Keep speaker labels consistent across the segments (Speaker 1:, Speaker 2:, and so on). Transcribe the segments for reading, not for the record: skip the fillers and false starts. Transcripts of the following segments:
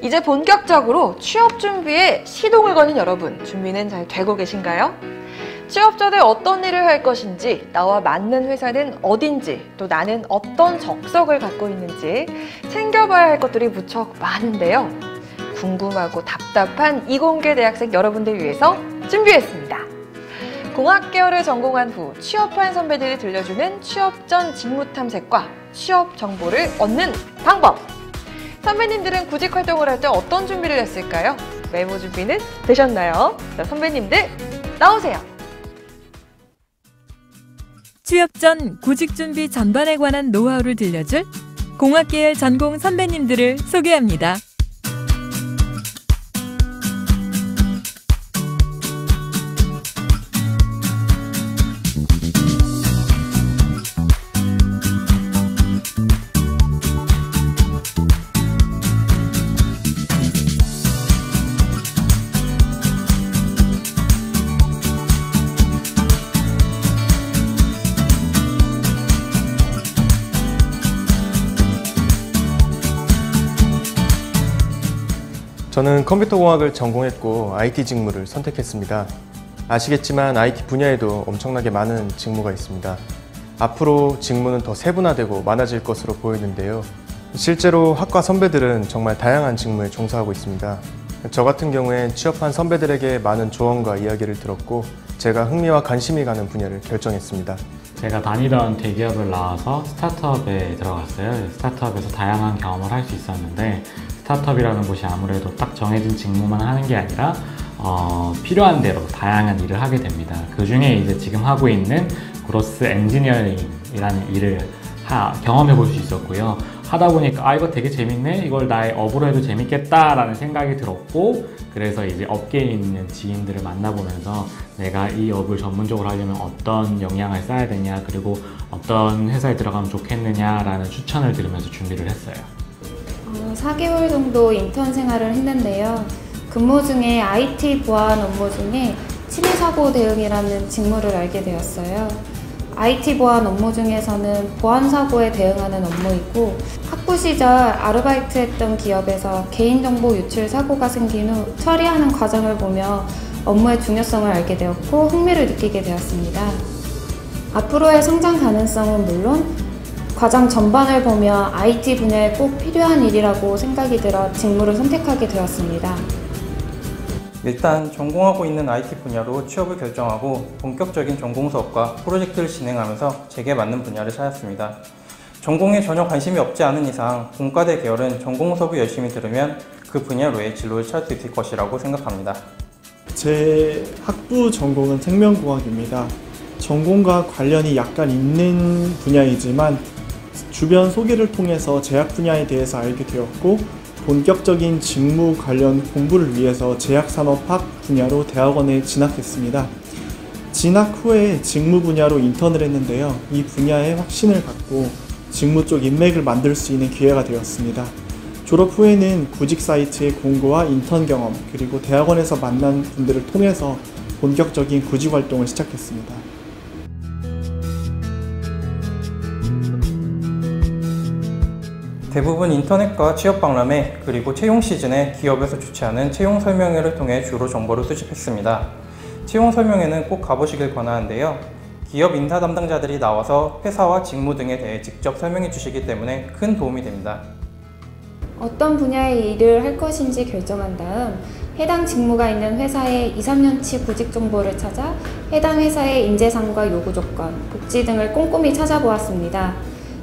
Speaker 1: 이제 본격적으로 취업 준비에 시동을 거는 여러분, 준비는 잘 되고 계신가요? 취업 전에 어떤 일을 할 것인지, 나와 맞는 회사는 어딘지, 또 나는 어떤 적성을 갖고 있는지 챙겨봐야 할 것들이 무척 많은데요. 궁금하고 답답한 이공계 대학생 여러분들 위해서 준비했습니다. 공학 계열을 전공한 후 취업한 선배들이 들려주는 취업 전 직무 탐색과 취업 정보를 얻는 방법! 선배님들은 구직 활동을 할 때 어떤 준비를 했을까요? 메모 준비는 되셨나요? 자, 선배님들 나오세요!
Speaker 2: 취업 전 구직 준비 전반에 관한 노하우를 들려줄 공학 계열 전공 선배님들을 소개합니다.
Speaker 3: 저는 컴퓨터공학을 전공했고 IT 직무를 선택했습니다. 아시겠지만 IT 분야에도 엄청나게 많은 직무가 있습니다. 앞으로 직무는 더 세분화되고 많아질 것으로 보이는데요. 실제로 학과 선배들은 정말 다양한 직무에 종사하고 있습니다. 저 같은 경우엔 취업한 선배들에게 많은 조언과 이야기를 들었고 제가 흥미와 관심이 가는 분야를 결정했습니다.
Speaker 4: 제가 다니던 대기업을 나와서 스타트업에 들어갔어요. 스타트업에서 다양한 경험을 할 수 있었는데 스타트업이라는 곳이 아무래도 딱 정해진 직무만 하는 게 아니라 필요한 대로 다양한 일을 하게 됩니다. 그 중에 이제 지금 하고 있는 그로스 엔지니어링이라는 일을 경험해 볼 수 있었고요. 하다 보니까 이거 되게 재밌네? 이걸 나의 업으로 해도 재밌겠다 라는 생각이 들었고, 그래서 이제 업계에 있는 지인들을 만나보면서 내가 이 업을 전문적으로 하려면 어떤 역량을 쌓아야 되냐, 그리고 어떤 회사에 들어가면 좋겠느냐 라는 추천을 들으면서 준비를 했어요.
Speaker 5: 4개월 정도 인턴 생활을 했는데요. 근무 중에 IT 보안 업무 중에 침해사고 대응이라는 직무를 알게 되었어요. IT 보안 업무 중에서는 보안 사고에 대응하는 업무이고, 학부 시절 아르바이트했던 기업에서 개인정보 유출 사고가 생긴 후 처리하는 과정을 보며 업무의 중요성을 알게 되었고 흥미를 느끼게 되었습니다. 앞으로의 성장 가능성은 물론 과정 전반을 보며 IT 분야에 꼭 필요한 일이라고 생각이 들어 직무를 선택하게 되었습니다.
Speaker 6: 일단 전공하고 있는 IT 분야로 취업을 결정하고 본격적인 전공 수업과 프로젝트를 진행하면서 제게 맞는 분야를 찾았습니다. 전공에 전혀 관심이 없지 않은 이상 공과대 계열은 전공 수업을 열심히 들으면 그 분야로의 진로를 찾을 수 있을 것이라고 생각합니다.
Speaker 7: 제 학부 전공은 생명공학입니다. 전공과 관련이 약간 있는 분야이지만 주변 소개를 통해서 제약 분야에 대해서 알게 되었고, 본격적인 직무 관련 공부를 위해서 제약산업학 분야로 대학원에 진학했습니다. 진학 후에 직무 분야로 인턴을 했는데요. 이 분야에 확신을 갖고 직무 쪽 인맥을 만들 수 있는 기회가 되었습니다. 졸업 후에는 구직 사이트의 공고와 인턴 경험, 그리고 대학원에서 만난 분들을 통해서 본격적인 구직 활동을 시작했습니다.
Speaker 6: 대부분 인터넷과 취업 박람회, 그리고 채용 시즌에 기업에서 주최하는 채용 설명회를 통해 주로 정보를 수집했습니다. 채용 설명회는 꼭 가보시길 권하는데요. 기업 인사 담당자들이 나와서 회사와 직무 등에 대해 직접 설명해 주시기 때문에 큰 도움이 됩니다.
Speaker 5: 어떤 분야의 일을 할 것인지 결정한 다음 해당 직무가 있는 회사의 2, 3년치 구직 정보를 찾아 해당 회사의 인재상과 요구 조건, 복지 등을 꼼꼼히 찾아보았습니다.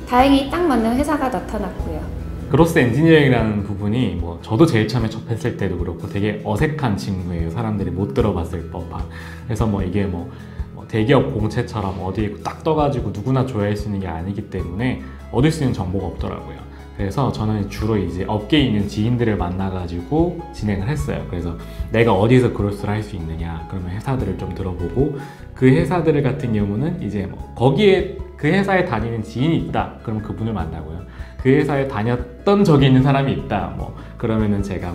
Speaker 5: 다행히 딱 맞는 회사가 나타났고요.
Speaker 4: 그로스 엔지니어링이라는 부분이 저도 제일 처음에 접했을 때도 그렇고 되게 어색한 직무예요. 사람들이 못 들어봤을 법한. 그래서 이게 대기업 공채처럼 어디에 딱 떠가지고 누구나 좋아할 수 있는 게 아니기 때문에 얻을 수 있는 정보가 없더라고요. 그래서 저는 주로 이제 업계에 있는 지인들을 만나가지고 진행을 했어요. 그래서 내가 어디서 그로스를 할 수 있느냐, 그러면 회사들을 좀 들어보고, 그 회사들 같은 경우는 이제 거기에 그 회사에 다니는 지인이 있다, 그러면 그분을 만나고요. 그 회사에 다녔던 적이 있는 사람이 있다, 그러면은 제가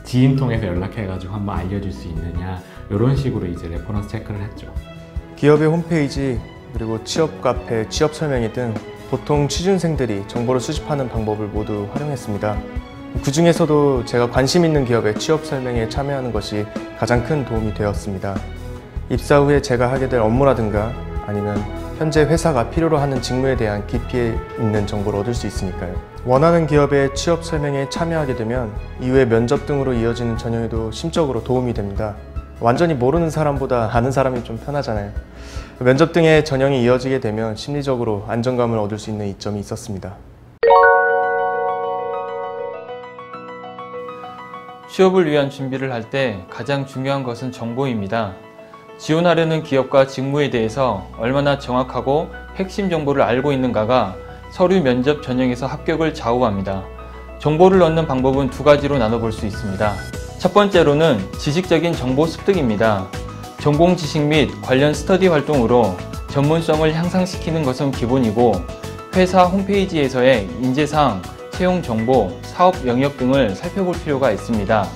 Speaker 4: 지인 통해서 연락해가지고 한번 알려줄 수 있느냐, 이런 식으로 이제 레퍼런스 체크를 했죠.
Speaker 3: 기업의 홈페이지, 그리고 취업 카페, 취업 설명회 등 보통 취준생들이 정보를 수집하는 방법을 모두 활용했습니다. 그 중에서도 제가 관심 있는 기업의 취업 설명회에 참여하는 것이 가장 큰 도움이 되었습니다. 입사 후에 제가 하게 될 업무라든가 아니면 현재 회사가 필요로 하는 직무에 대한 깊이 있는 정보를 얻을 수 있으니까요. 원하는 기업의 취업 설명회에 참여하게 되면 이후에 면접 등으로 이어지는 전형에도 심적으로 도움이 됩니다. 완전히 모르는 사람보다 아는 사람이 좀 편하잖아요. 면접 등의 전형이 이어지게 되면 심리적으로 안정감을 얻을 수 있는 이점이 있었습니다.
Speaker 6: 취업을 위한 준비를 할 때 가장 중요한 것은 정보입니다. 지원하려는 기업과 직무에 대해서 얼마나 정확하고 핵심 정보를 알고 있는가가 서류 면접 전형에서 합격을 좌우합니다. 정보를 얻는 방법은 두 가지로 나눠볼 수 있습니다. 첫 번째로는 지식적인 정보 습득입니다. 전공 지식 및 관련 스터디 활동으로 전문성을 향상시키는 것은 기본이고 회사 홈페이지에서의 인재사항, 채용 정보, 사업 영역 등을 살펴볼 필요가 있습니다.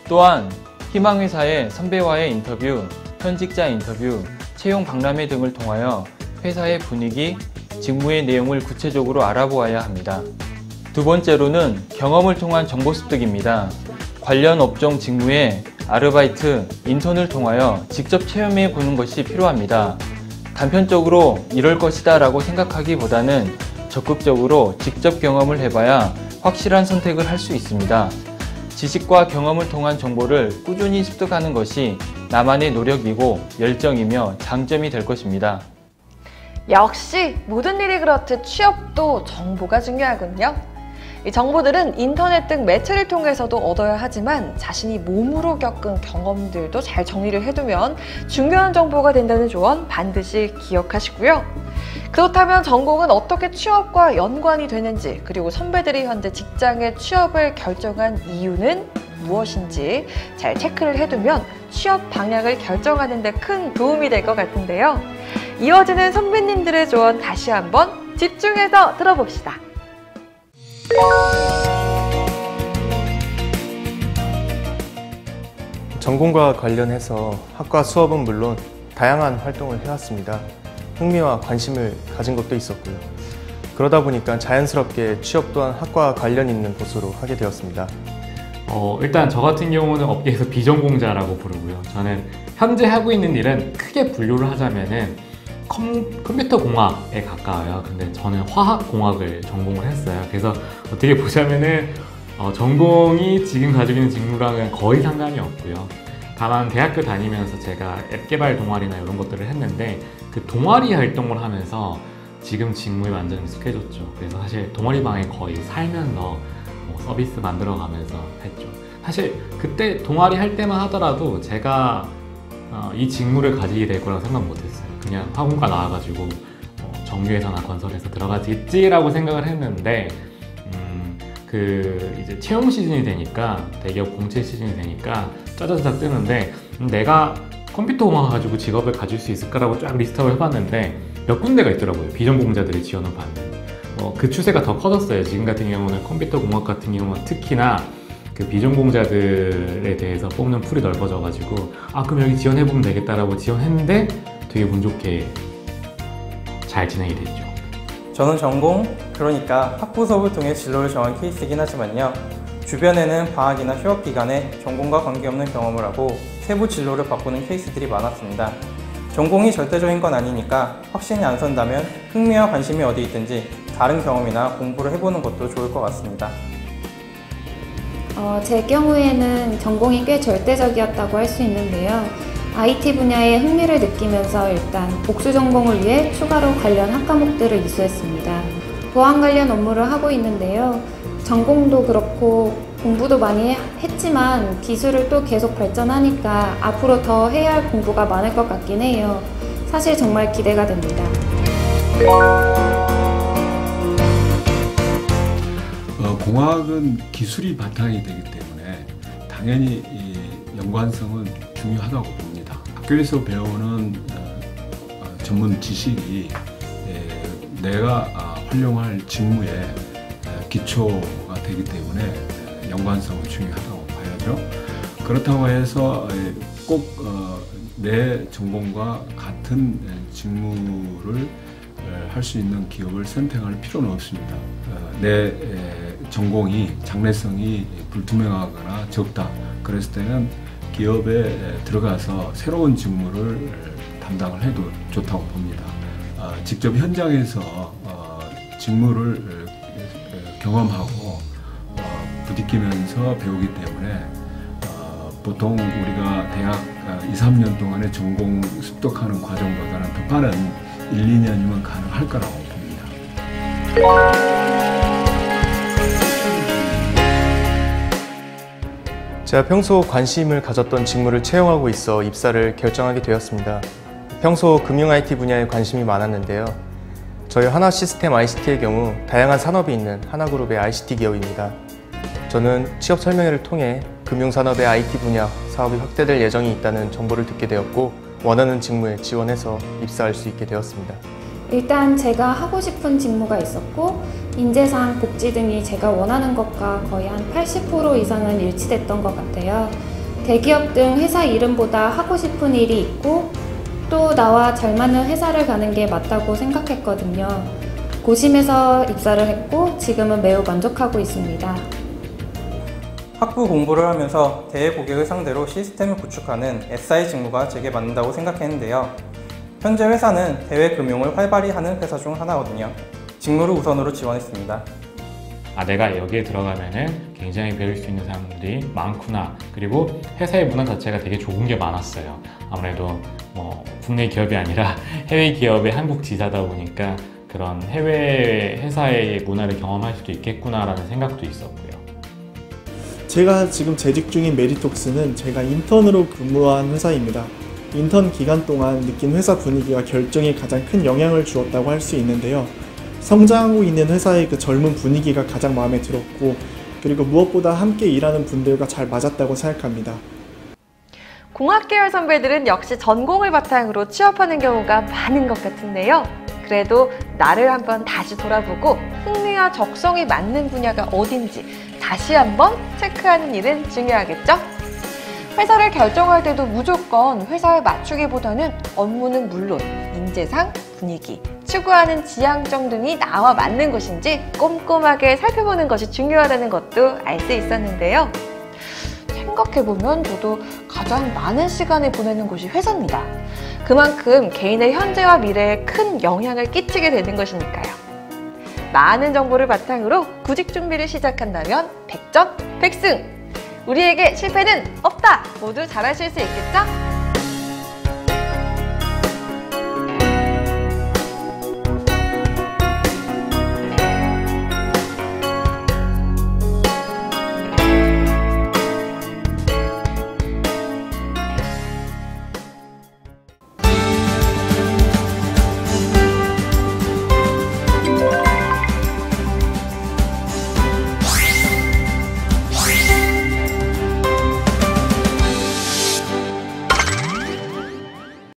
Speaker 6: 또한 희망회사의 선배와의 인터뷰, 현직자 인터뷰, 채용 박람회 등을 통하여 회사의 분위기, 직무의 내용을 구체적으로 알아보아야 합니다. 두 번째로는 경험을 통한 정보 습득입니다. 관련 업종 직무에 아르바이트, 인턴을 통하여 직접 체험해 보는 것이 필요합니다. 단편적으로 이럴 것이다 라고 생각하기보다는 적극적으로 직접 경험을 해봐야 확실한 선택을 할 수 있습니다. 지식과 경험을 통한 정보를 꾸준히 습득하는 것이 나만의 노력이고 열정이며 장점이 될 것입니다.
Speaker 1: 역시 모든 일이 그렇듯 취업도 정보가 중요하군요. 이 정보들은 인터넷 등 매체를 통해서도 얻어야 하지만 자신이 몸으로 겪은 경험들도 잘 정리를 해두면 중요한 정보가 된다는 조언 반드시 기억하시고요. 그렇다면 전공은 어떻게 취업과 연관이 되는지, 그리고 선배들이 현재 직장에 취업을 결정한 이유는 무엇인지 잘 체크를 해두면 취업 방향을 결정하는 데 큰 도움이 될 것 같은데요. 이어지는 선배님들의 조언 다시 한번 집중해서 들어봅시다.
Speaker 3: 전공과 관련해서 학과 수업은 물론 다양한 활동을 해왔습니다. 흥미와 관심을 가진 것도 있었고요. 그러다 보니까 자연스럽게 취업 또한 학과와 관련 있는 곳으로 하게 되었습니다.
Speaker 4: 일단 저 같은 경우는 업계에서 비전공자라고 부르고요. 저는 현재 하고 있는 일은 크게 분류를 하자면은 컴퓨터 공학에 가까워요. 근데 저는 화학공학을 전공을 했어요. 그래서 어떻게 보자면은 전공이 지금 가지고 있는 직무랑은 거의 상관이 없고요. 다만 대학교 다니면서 제가 앱 개발 동아리나 이런 것들을 했는데 그 동아리 활동을 하면서 지금 직무에 완전히 익숙해졌죠. 그래서 사실 동아리방에 거의 살면서 서비스 만들어가면서 했죠. 사실 그때 동아리 할 때만 하더라도 제가 이 직무를 가지게 될 거라고 생각 못했어요. 그냥 학원가 나와가지고 정규회사나 건설회사 들어가겠지라고 생각을 했는데 이제 채용 시즌이 되니까 대기업 공채 시즌이 되니까 짜자자작 뜨는데 내가 컴퓨터 공학 가지고 직업을 가질 수 있을까라고 쫙 리스트업을 해봤는데 몇 군데가 있더라고요. 비전공자들이 지원을 받는. 그 추세가 더 커졌어요. 지금 같은 경우는 컴퓨터 공학 같은 경우는 특히나 그 비전공자들에 대해서 뽑는 풀이 넓어져가지고 그럼 여기 지원해보면 되겠다라고 지원했는데 되게 운 좋게 잘 진행이 됐죠.
Speaker 6: 저는 전공, 그러니까 학부 수업을 통해 진로를 정한 케이스이긴 하지만요. 주변에는 방학이나 휴학 기간에 전공과 관계없는 경험을 하고 세부 진로를 바꾸는 케이스들이 많았습니다. 전공이 절대적인 건 아니니까 확신이 안 선다면 흥미와 관심이 어디 있든지 다른 경험이나 공부를 해보는 것도 좋을 것 같습니다.
Speaker 5: 제 경우에는 전공이 꽤 절대적이었다고 할 수 있는데요. IT 분야에 흥미를 느끼면서 일단 복수 전공을 위해 추가로 관련 학과목들을 이수했습니다. 보안 관련 업무를 하고 있는데요. 전공도 그렇고 공부도 많이 했지만 기술을 또 계속 발전하니까 앞으로 더 해야 할 공부가 많을 것 같긴 해요. 사실 정말 기대가 됩니다.
Speaker 8: 공학은 기술이 바탕이 되기 때문에 당연히 이 연관성은 중요하다고 봅니다. 학교에서 배우는 전문 지식이 내가 활용할 직무의 기초가 되기 때문에 연관성은 중요하다고 봐야죠. 그렇다고 해서 꼭 내 전공과 같은 직무를 할 수 있는 기업을 선택할 필요는 없습니다. 내 전공이 장래성이 불투명하거나 적다. 그랬을 때는 기업에 들어가서 새로운 직무를 담당을 해도 좋다고 봅니다. 직접 현장에서 직무를 경험하고 부딪히면서 배우기 때문에 보통 우리가 대학 2, 3년 동안의 전공 습득하는 과정보다는 더 빠른 1, 2년이면 가능할 거라고 봅니다.
Speaker 3: 제가 평소 관심을 가졌던 직무를 채용하고 있어 입사를 결정하게 되었습니다. 평소 금융 IT 분야에 관심이 많았는데요. 저희 하나시스템 ICT의 경우 다양한 산업이 있는 하나그룹의 ICT 기업입니다. 저는 취업 설명회를 통해 금융산업의 IT 분야 사업이 확대될 예정이 있다는 정보를 듣게 되었고 원하는 직무에 지원해서 입사할 수 있게 되었습니다.
Speaker 5: 일단 제가 하고 싶은 직무가 있었고 인재상, 복지 등이 제가 원하는 것과 거의 한 80% 이상은 일치됐던 것 같아요. 대기업 등 회사 이름보다 하고 싶은 일이 있고 또 나와 잘 맞는 회사를 가는 게 맞다고 생각했거든요. 고심해서 입사를 했고 지금은 매우 만족하고 있습니다.
Speaker 6: 학부 공부를 하면서 대외 고객을 상대로 시스템을 구축하는 SI 직무가 제게 맞는다고 생각했는데요. 현재 회사는 대외 금융을 활발히 하는 회사 중 하나거든요. 직무를 우선으로 지원했습니다.
Speaker 4: 내가 여기에 들어가면은 굉장히 배울 수 있는 사람들이 많구나. 그리고 회사의 문화 자체가 되게 좋은 게 많았어요. 아무래도 뭐 국내 기업이 아니라 해외 기업의 한국 지사다 보니까 그런 해외 회사의 문화를 경험할 수도 있겠구나라는 생각도 있었고요.
Speaker 7: 제가 지금 재직 중인 메리톡스는 제가 인턴으로 근무한 회사입니다. 인턴 기간 동안 느낀 회사 분위기가 결정에 가장 큰 영향을 주었다고 할 수 있는데요. 성장하고 있는 회사의 그 젊은 분위기가 가장 마음에 들었고 그리고 무엇보다 함께 일하는 분들과 잘 맞았다고 생각합니다.
Speaker 1: 공학 계열 선배들은 역시 전공을 바탕으로 취업하는 경우가 많은 것 같은데요. 그래도 나를 한번 다시 돌아보고 흥미와 적성이 맞는 분야가 어딘지 다시 한번 체크하는 일은 중요하겠죠? 회사를 결정할 때도 무조건 회사에 맞추기보다는 업무는 물론 인재상, 분위기, 추구하는 지향점 등이 나와 맞는 것인지 꼼꼼하게 살펴보는 것이 중요하다는 것도 알 수 있었는데요. 생각해보면 저도 가장 많은 시간을 보내는 곳이 회사입니다. 그만큼 개인의 현재와 미래에 큰 영향을 끼치게 되는 것이니까요. 많은 정보를 바탕으로 구직 준비를 시작한다면 100점 100승! 우리에게 실패는 없다! 모두 잘하실 수 있겠죠?